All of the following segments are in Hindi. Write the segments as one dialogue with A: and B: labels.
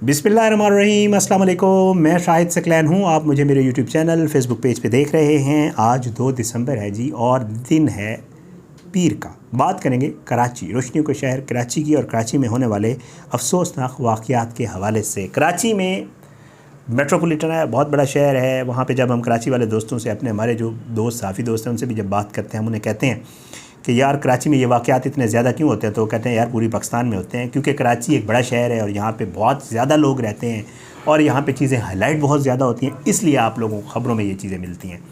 A: बिस्मिल्लाहिर्रहमानिर्रहीम, अस्सलाम वालेकुम। मैं शाहिद सकलैन हूँ। आप मुझे मेरे यूट्यूब चैनल फेसबुक पेज पे देख रहे हैं। आज 2 दिसंबर है जी और दिन है पीर का। बात करेंगे कराची, रोशनियों के शहर कराची की और कराची में होने वाले अफसोसनाक वाक़यात के हवाले से। कराची में मेट्रोपॉलिटन है, बहुत बड़ा शहर है। वहाँ पे जब हम कराची वाले दोस्तों से, अपने हमारे जो दोस्त साफ़ी दोस्त हैं, उनसे भी जब बात करते हैं, हम उन्हें कहते हैं कि यार कराची में ये वाक़यात इतने ज़्यादा क्यों होते हैं, तो कहते हैं यार पूरी पाकिस्तान में होते हैं, क्योंकि कराची एक बड़ा शहर है और यहाँ पे बहुत ज़्यादा लोग रहते हैं और यहाँ पे चीज़ें हाईलाइट बहुत ज़्यादा होती हैं, इसलिए आप लोगों को ख़बरों में ये चीज़ें मिलती हैं।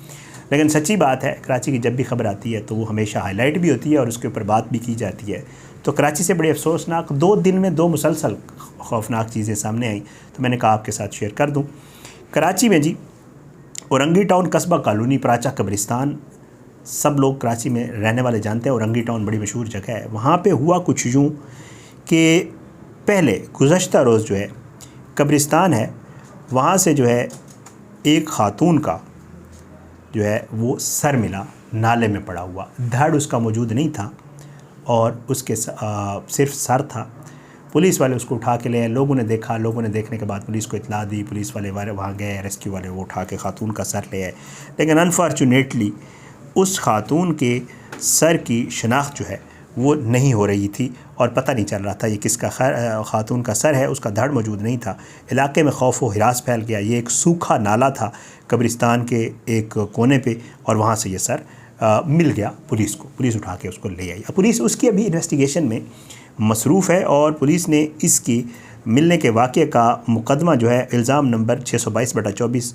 A: लेकिन सच्ची बात है, कराची की जब भी खबर आती है तो वो हमेशा हाईलाइट भी होती है और उसके ऊपर बात भी की जाती है। तो कराची से बड़ी अफसोसनाक 2 दिन में 2 मुसलसल खौफनाक चीज़ें सामने आई, तो मैंने कहा आपके साथ शेयर कर दूँ। कराची में जी औरंगी टाउन कस्बा कॉलोनी प्राचा कब्रिस्तान, सब लोग कराची में रहने वाले जानते हैं। औरंगी टाउन बड़ी मशहूर जगह है। वहाँ पे हुआ कुछ यूँ कि पहले गुज़श्ता रोज़ जो है कब्रिस्तान है, वहाँ से जो है एक ख़ातून का जो है वो सर मिला नाले में पड़ा हुआ। धड़ उसका मौजूद नहीं था और उसके सिर्फ सर था। पुलिस वाले उसको उठा के ले आए। लोगों ने देखा, लोगों ने देखने के बाद पुलिस को इत्तला दी। पुलिस वाले वहाँ गए, रेस्क्यू वाले वो उठा के ख़ातून का सर ले आए। लेकिन अनफॉर्चुनेटली उस ख़ातून के सर की शनाख्त जो है वो नहीं हो रही थी और पता नहीं चल रहा था ये किसका ख़ातून का सर है। उसका धड़ मौजूद नहीं था। इलाके में खौफ व हिरास फैल गया। ये एक सूखा नाला था कब्रिस्तान के एक कोने पे और वहाँ से ये सर मिल गया पुलिस को। पुलिस उठा के उसको ले आई। पुलिस उसकी अभी इन्वेस्टिगेशन में मसरूफ़ है और पुलिस ने इसकी मिलने के वाक़े का मुकदमा जो है इल्ज़ाम नंबर 622/24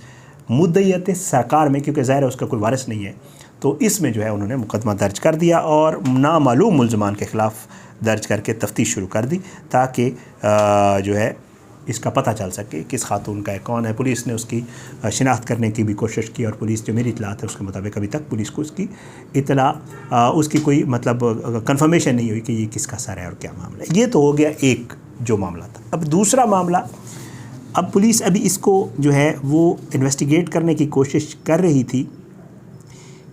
A: मुद्दईयत सरकार में, क्योंकि ज़ाहिर है उसका कोई वारिस नहीं है, तो इसमें जो है उन्होंने मुकदमा दर्ज कर दिया और नामालूम मुल्ज़मान के ख़िलाफ़ दर्ज करके तफ्तीश शुरू कर दी ताकि जो है इसका पता चल सके किस खातून का है, कौन है। पुलिस ने उसकी शिनाख्त करने की भी कोशिश की और पुलिस, जो मेरी इतलात है उसके मुताबिक अभी तक पुलिस को उसकी उसकी कोई मतलब कंफर्मेशन नहीं हुई कि ये किसका सर है और क्या मामला है। ये तो हो गया एक जो मामला था। अब दूसरा मामला, अब पुलिस अभी इसको जो है वो इन्वेस्टिगेट करने की कोशिश कर रही थी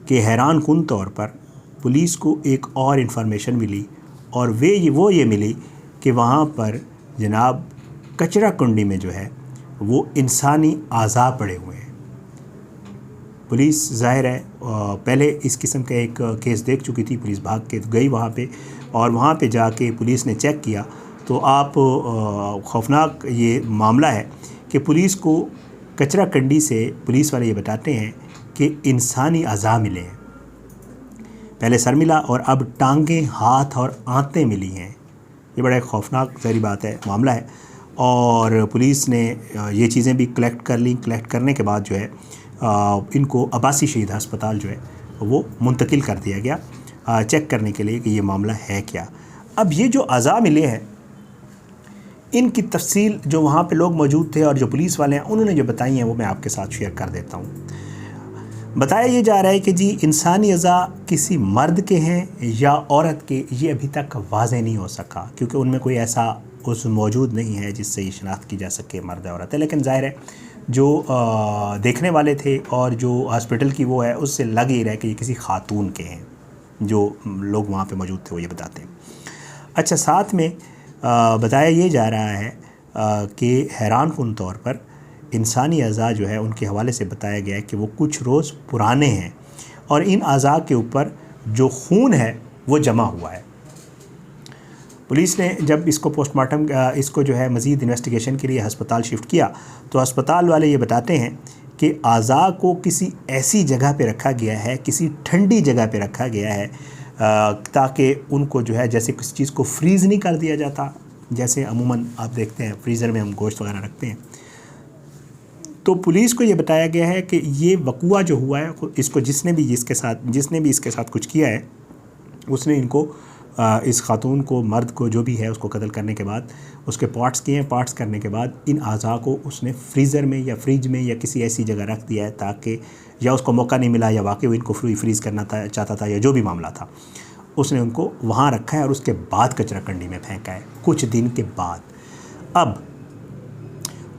A: कि हैरान कुन तौर पर पुलिस को एक और इन्फॉर्मेशन मिली और वो ये मिली कि वहाँ पर जनाब कचरा कुंडी में जो है वो इंसानी आज़ा पड़े हुए हैं। पुलिस ज़ाहिर है पहले इस किस्म का एक केस देख चुकी थी। पुलिस भाग के गई वहाँ पे और वहाँ पे जाके पुलिस ने चेक किया तो आप खौफनाक ये मामला है कि पुलिस को कचरा कंडी से पुलिस वाले ये बताते हैं कि इंसानी अज़ा मिले हैं। पहले सर मिला और अब टांगें, हाथ और आंतें मिली हैं। ये बड़ा खौफनाक ज़ाहिर बात है मामला है और पुलिस ने ये चीज़ें भी कलेक्ट कर ली। कलेक्ट करने के बाद जो है इनको अब्बासी शहीद अस्पताल जो है वो मुंतकिल कर दिया गया चेक करने के लिए कि ये मामला है क्या। अब ये जो अज़ा मिले हैं इनकी तफसील जो वहाँ पे लोग मौजूद थे और जो पुलिस वाले हैं उन्होंने जो बताई हैं वो मैं आपके साथ शेयर कर देता हूँ। बताया ये जा रहा है कि जी इंसानी अज़ा किसी मर्द के हैं या औरत के, ये अभी तक वाज़ेह नहीं हो सका क्योंकि उनमें कोई ऐसा उस मौजूद नहीं है जिससे ये शनाख्त की जा सके मर्द औरत है। लेकिन ज़ाहिर है जो देखने वाले थे और जो हॉस्पिटल की वो है उससे लग ही रहा है कि ये किसी खातून के हैं। जो लोग वहाँ पे मौजूद थे वो ये बताते हैं। अच्छा, साथ में बताया ये जा रहा है कि हैरान कुन तौर पर इंसानी अज़ा जो है उनके हवाले से बताया गया है कि वो कुछ रोज़ पुराने हैं और इन अज़ा के ऊपर जो खून है वो जमा हुआ है। पुलिस ने जब इसको पोस्टमार्टम इसको जो है मज़ीद इन्वेस्टिगेशन के लिए अस्पताल शिफ्ट किया तो अस्पताल वाले ये बताते हैं कि अज़ा को किसी ऐसी जगह पे रखा गया है, किसी ठंडी जगह पे रखा गया है ताकि उनको जो है जैसे किसी चीज़ को फ्रीज़ नहीं कर दिया जाता, जैसे अमूमन आप देखते हैं फ्रीज़र में हम गोश्त वगैरह रखते हैं। तो पुलिस को ये बताया गया है कि ये वक़ुआ जो हुआ है इसको जिसने भी इसके साथ कुछ किया है उसने इनको इस खातून को, मर्द को, जो भी है उसको कत्ल करने के बाद उसके पार्ट्स किए हैं। पार्ट्स करने के बाद इन अज़ा को उसने फ्रीज़र में या फ्रिज में या किसी ऐसी जगह रख दिया है ताकि या उसको मौका नहीं मिला या वाकई वो इनको फ्रीज़ करना चाहता था या जो भी मामला था, उसने उनको वहाँ रखा है और उसके बाद कचरा कंडी में फेंका है कुछ दिन के बाद। अब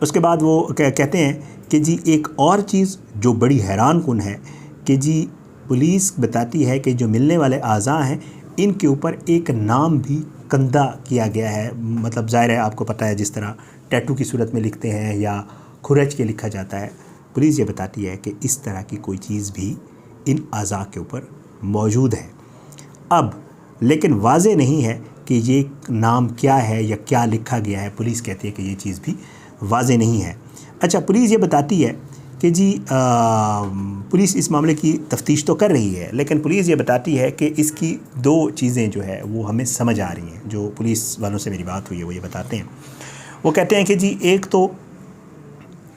A: उसके बाद वो कहते हैं कि जी एक और चीज़ जो बड़ी हैरान कुन है कि जी पुलिस बताती है कि जो मिलने वाले अज़ा हैं इनके ऊपर एक नाम भी कंधा किया गया है। मतलब ज़ाहिर है आपको पता है जिस तरह टैटू की सूरत में लिखते हैं या खुरच के लिखा जाता है, पुलिस ये बताती है कि इस तरह की कोई चीज़ भी इन अज़ा के ऊपर मौजूद है। अब लेकिन वाज़े नहीं है कि ये नाम क्या है या क्या लिखा गया है। पुलिस कहती है कि ये चीज़ भी वाज़े नहीं है। अच्छा, पुलिस ये बताती है कि जी पुलिस इस मामले की तफ्तीश तो कर रही है, लेकिन पुलिस ये बताती है कि इसकी दो चीज़ें जो है वो हमें समझ आ रही हैं। जो पुलिस वालों से मेरी बात हुई है वो ये बताते हैं, वो कहते हैं कि जी एक तो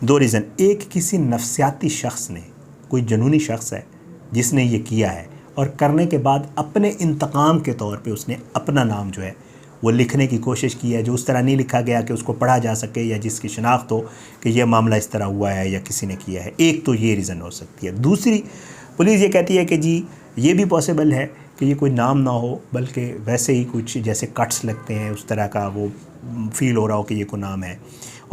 A: दो रीज़न, एक किसी नफ्सियाती शख्स ने, कोई जुनूनी शख्स है जिसने ये किया है और करने के बाद अपने इंतकाम के तौर पे उसने अपना नाम जो है वो लिखने की कोशिश की है, जो उस तरह नहीं लिखा गया कि उसको पढ़ा जा सके या जिसकी शनाख्त हो कि यह मामला इस तरह हुआ है या किसी ने किया है। एक तो ये रीज़न हो सकती है। दूसरी, पुलिस ये कहती है कि जी ये भी पॉसिबल है कि ये कोई नाम ना हो बल्कि वैसे ही कुछ जैसे कट्स लगते हैं उस तरह का वो फील हो रहा हो कि ये कोई नाम है।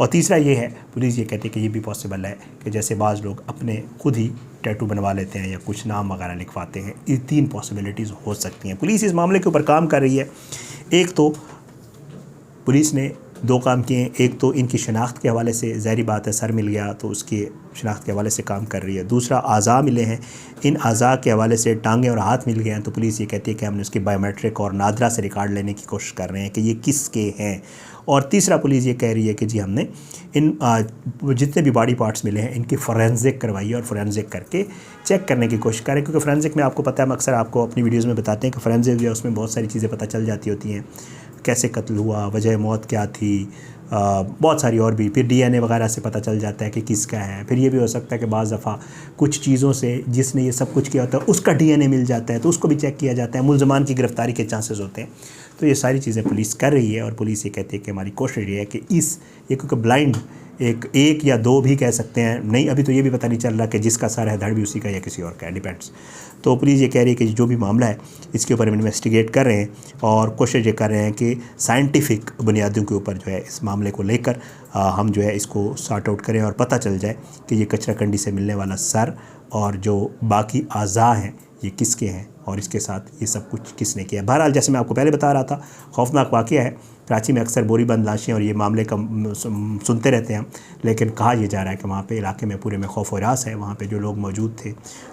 A: और तीसरा ये है, पुलिस ये कहती है कि ये भी पॉसिबल है कि जैसे बाज़ लोग अपने खुद ही टैटू बनवा लेते हैं या कुछ नाम वगैरह लिखवाते हैं। ये तीन पॉसिबिलिटीज़ हो सकती हैं। पुलिस इस मामले के ऊपर काम कर रही है। एक तो पुलिस ने दो काम किए हैं, एक तो इनकी शनाख्त के हवाले से, ज़ाहिर बात है सर मिल गया तो उसकी शनाख्त के हवाले से काम कर रही है। दूसरा, आज़ा मिले हैं, इन आज़ा के हवाले से टांगें और हाथ मिल गए हैं तो पुलिस ये कहती है कि हमने उसकी बायोमेट्रिक और नादरा से रिकॉर्ड लेने की कोशिश कर रहे हैं कि ये किसके हैं। और तीसरा, पुलिस ये कह रही है कि जी हमने इन जितने भी बॉडी पार्ट्स मिले हैं इनकी फोरेंसिक करवाई है और फोरेंसिक करके चेक करने की कोशिश करें, क्योंकि फोरेंसिक में आपको पता है, हम अक्सर आपको अपनी वीडियोज़ में बताते हैं कि फोरेंसिक जो है उसमें बहुत सारी चीज़ें पता चल जाती होती हैं, कैसे कत्ल हुआ, वजह मौत क्या थी, बहुत सारी और भी। फिर डीएनए वगैरह से पता चल जाता है कि किसका है। फिर ये भी हो सकता है कि बाज़ दफ़ा कुछ चीज़ों से जिसने ये सब कुछ किया होता है उसका डीएनए मिल जाता है तो उसको भी चेक किया जाता है, मुल्ज़मान की गिरफ़्तारी के चांसेस होते हैं। तो ये सारी चीज़ें पुलिस कर रही है और पुलिस ये कहती है कि हमारी कोशिश ये है कि ये क्योंकि ब्लाइंड एक या दो भी कह सकते हैं, नहीं अभी तो ये भी पता नहीं चल रहा कि जिसका सर है धड़ भी उसी का या किसी और का है, डिपेंड्स। तो पुलिस ये कह रही है कि जो भी मामला है इसके ऊपर हम इन्वेस्टिगेट कर रहे हैं और कोशिश ये कर रहे हैं कि साइंटिफिक बुनियादों के ऊपर जो है इस मामले को लेकर हम जो है इसको सॉर्ट आउट करें और पता चल जाए कि ये कचरा कंडी से मिलने वाला सर और जो बाकी आज़ा हैं ये किसके हैं और इसके साथ ये सब कुछ किसने किया। बहरहाल जैसे मैं आपको पहले बता रहा था, खौफनाक वाक़या है। कराची में अक्सर बोरीबंद लाशें और ये मामले का सुनते रहते हैं, लेकिन कहा यह जा रहा है कि वहाँ पे इलाके में पूरे में खौफ और रास है। वहाँ पे जो लोग मौजूद थे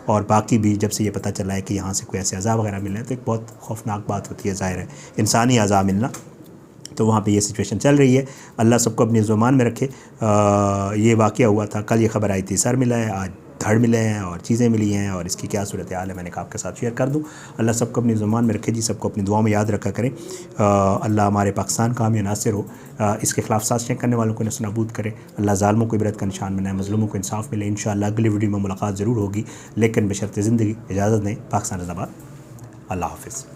A: और बाकी भी, जब से ये पता चला है कि यहाँ से कोई ऐसे अज़ा वगैरह मिल रहे हैं तो एक बहुत खौफनाक बात होती है, ज़ाहिर है इंसानी अज़ा मिलना। तो वहाँ पे ये सिचुएशन चल रही है। अल्लाह सबको अपनी ज़ुबान में रखे। ये वाक़या हुआ था, कल ये खबर आई थी सर मिला है, आज धड़ मिले हैं और चीज़ें मिली हैं और इसकी क्या सूरत हाल है मैंने कहा आपके साथ शेयर कर दूं। अल्लाह सबको अपनी ज़ुबान में रखे जी, सबको अपनी दुआ में याद रखा करें। अल्लाह हमारे पाकिस्तान का हम नासिर हो, इसके ख़िलाफ़ साजिशें करने वालों को नस्नाबूद करे। अल्लाह ज़ालिमों को इबरत का निशान बनाए, मज़लूमों को इंसाफ मिले। इंशाअल्लाह अगली वीडियो में मुलाकात ज़रूर होगी, लेकिन बशर्ते ज़िंदगी इजाज़त दें। पाकिस्तान ज़िंदाबाद। अल्लाह हाफ़िज़।